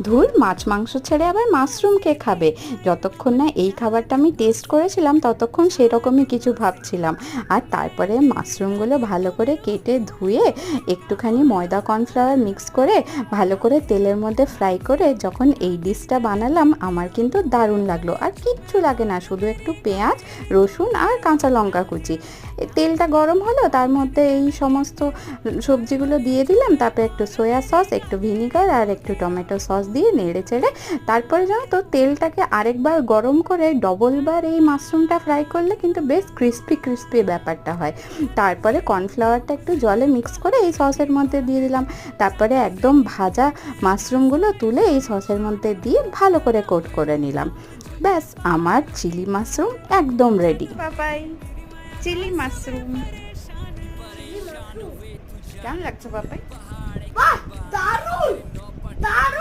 ধুর, মাছ মাংস ছেড়ে আবার মাশরুম কে খাবে। যতক্ষণ না এই খাবারটা আমি টেস্ট করেছিলাম ততক্ষণ সেরকমই কিছু ভাবছিলাম। আর তারপরে মাশরুমগুলো ভালো করে কেটে ধুয়ে একটুখানি ময়দা কর্নফ্লাওয়ার মিক্স করে ভালো করে তেলের মধ্যে ফ্রাই করে যখন এই ডিশটা বানালাম, আমার কিন্তু দারুণ লাগলো। আর কিচ্ছু লাগে না, শুধু একটু পেঁয়াজ, রসুন আর কাঁচা লঙ্কা কুচি। তেলটা গরম হলো, তার মধ্যে এই সমস্ত সবজিগুলো দিয়ে দিলাম, তারপরে একটু সয়া সস, একটু ভিনিগার আর একটু টমেটো সস দিয়ে নেড়ে চেড়ে তারপরে জানো তো তেলটাকে আরেকবার গরম করে ডবলবার এই মাশরুমটা ফ্রাই করলে কিন্তু বেশ ক্রিস্পি ক্রিস্পি ব্যাপারটা হয়। তারপরে কর্নফ্লাওয়ারটা একটু জলে মিক্স করে এই সসের মধ্যে দিয়ে দিলাম। তারপরে একদম ভাজা মাশরুমগুলো তুলে এই সসের মধ্যে দিয়ে ভালো করে কোট করে নিলাম। ব্যাস, আমার চিলি মাশরুম একদম রেডি। বাবাই, চিলি মাশরুম কেমন লাগছে বাবাই? বাহ, দারুণ দারুণ।